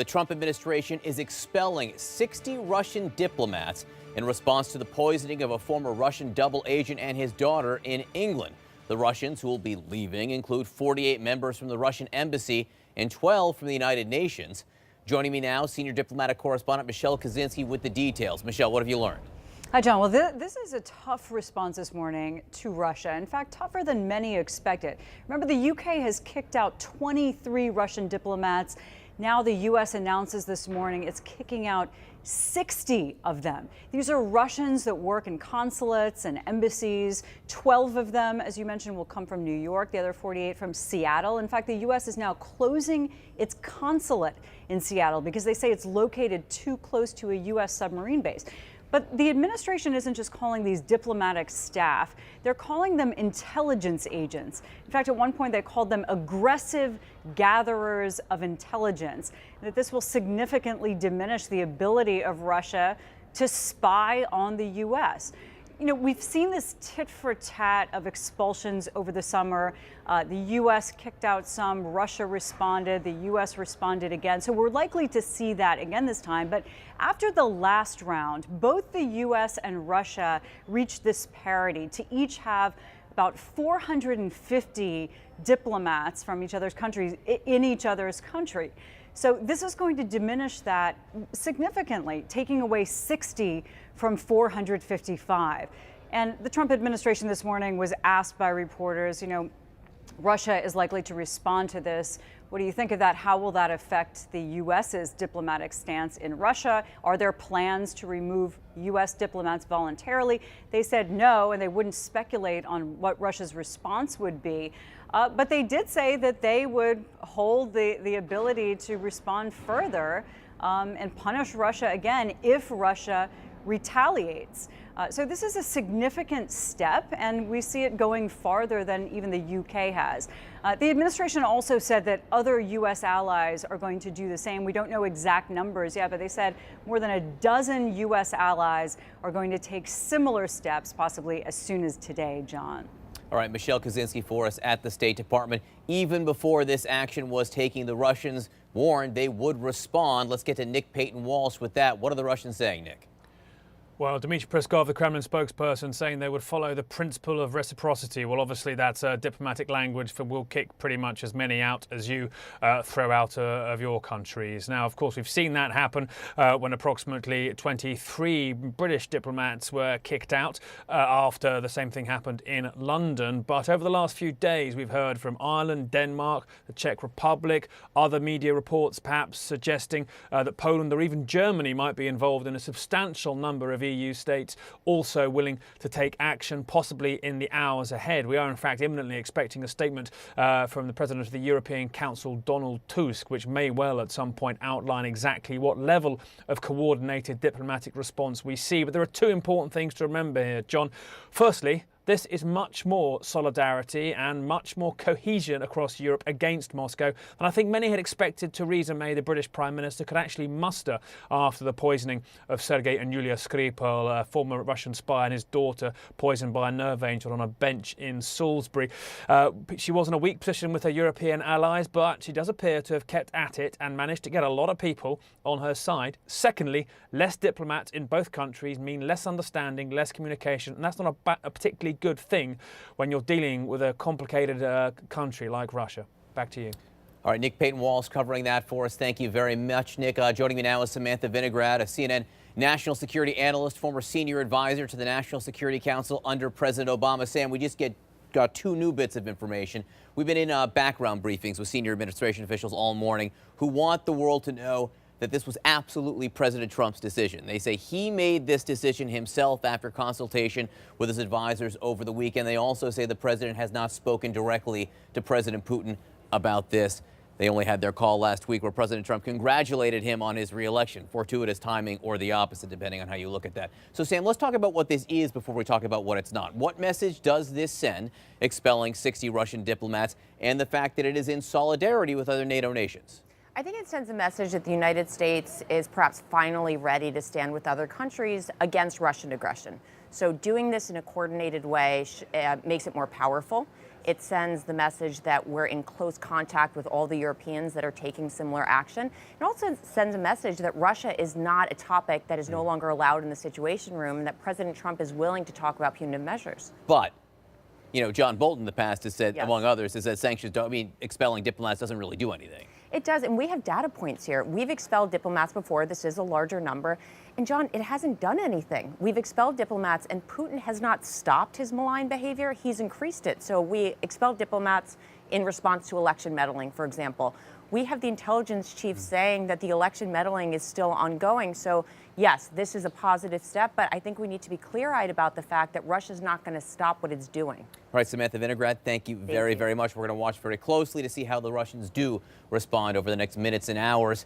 The Trump administration is expelling 60 Russian diplomats in response to the poisoning of a former Russian double agent and his daughter in England. The Russians who will be leaving include 48 members from the Russian embassy and 12 from the United Nations. Joining me now, senior diplomatic correspondent Michelle Kaczynski with the details. Michelle, what have you learned? Hi, John. Well, this is a tough response this morning to Russia. In fact, tougher than many expected. Remember, the UK has kicked out 23 Russian diplomats. Now the U.S. announces this morning it's kicking out 60 of them. These are Russians that work in consulates and embassies. 12 of them, as you mentioned, will come from New York, the other 48 from Seattle. In fact, the U.S. is now closing its consulate in Seattle because they say it's located too close to a U.S. submarine base. But the administration isn't just calling these diplomatic staff, they're calling them intelligence agents. In fact, at one point they called them aggressive gatherers of intelligence, and that this will significantly diminish the ability of Russia to spy on the U.S. You know, we've seen this tit for tat of expulsions over the summer. The U.S. kicked out some, Russia responded, the U.S. responded again. So we're likely to see that again this time. But after the last round, both the U.S. and Russia reached this parity to each have about 450 diplomats from each other's countries in each other's country. So this is going to diminish that significantly, taking away 60 from 455. And the Trump administration this morning was asked by reporters, Russia is likely to respond to this. What do you think of that? How will that affect the U.S.'s diplomatic stance in Russia? Are there plans to remove U.S. diplomats voluntarily? They said no, and they wouldn't speculate on what Russia's response would be. But they did say that they would hold the ability to respond further and punish Russia again if Russia retaliates. So this is a significant step, and we see it going farther than even the UK has. The administration also said that other U.S. allies are going to do the same. We don't know exact numbers yet, but they said more than a dozen U.S. allies are going to take similar steps, possibly as soon as today, John. All right, Michelle Kaczynski for us at the State Department. Even before this action was taking, the Russians warned they would respond. Let's get to Nick Payton-Walsh with that. What are the Russians saying, Nick? Well, Dmitry Peskov, the Kremlin spokesperson, saying they would follow the principle of reciprocity. Well, obviously, that's diplomatic language for we'll kick pretty much as many out as you throw out of your countries. Now, of course, we've seen that happen when approximately 23 British diplomats were kicked out after the same thing happened in London. But over the last few days, we've heard from Ireland, Denmark, the Czech Republic, other media reports perhaps suggesting that Poland or even Germany might be involved in a substantial number of EU states also willing to take action, possibly in the hours ahead. We are, in fact, imminently expecting a statement from the President of the European Council, Donald Tusk, which may well at some point outline exactly what level of coordinated diplomatic response we see. But there are two important things to remember here, John. Firstly, this is much more solidarity and much more cohesion across Europe against Moscow than I think many had expected Theresa May, the British Prime Minister, could actually muster after the poisoning of Sergei and Yulia Skripal, a former Russian spy, and his daughter poisoned by a nerve angel on a bench in Salisbury. She was in a weak position with her European allies, but she does appear to have kept at it and managed to get a lot of people on her side. Secondly, less diplomats in both countries mean less understanding, less communication, and that's not a particularly good thing when you're dealing with a complicated country like Russia. Back to you. All right, Nick Payton-Walsh covering that for us. Thank you very much, Nick. Joining me now is Samantha Vinograd, a CNN national security analyst, former senior advisor to the National Security Council under President Obama. Sam, we just got two new bits of information. We've been in background briefings with senior administration officials all morning who want the world to know that this was absolutely President Trump's decision. They say he made this decision himself after consultation with his advisors over the weekend. They also say the president has not spoken directly to President Putin about this. They only had their call last week where President Trump congratulated him on his reelection. Fortuitous timing or the opposite, depending on how you look at that. So, Sam, let's talk about what this is before we talk about what it's not. What message does this send, expelling 60 Russian diplomats, and the fact that it is in solidarity with other NATO nations? I think it sends a message that the United States is perhaps finally ready to stand with other countries against Russian aggression. So doing this in a coordinated way makes it more powerful. It sends the message that we're in close contact with all the Europeans that are taking similar action. It also sends a message that Russia is not a topic that is no longer allowed in the Situation Room, and that President Trump is willing to talk about punitive measures. But, you know, John Bolton in the past has said, Yes. among others, is that sanctions don't, I mean, expelling diplomats doesn't really do anything. It does, and we have data points here. We've expelled diplomats before. This is a larger number. And John, it hasn't done anything. We've expelled diplomats, and Putin has not stopped his malign behavior. He's increased it. So we expelled diplomats in response to election meddling, for example. We have the intelligence chief saying that the election meddling is still ongoing. So yes, this is a positive step, but I think we need to be clear-eyed about the fact that Russia's not going to stop what it's doing. All right, Samantha Vinograd, thank you very, very much. We're going to watch very closely to see how the Russians do respond over the next minutes and hours.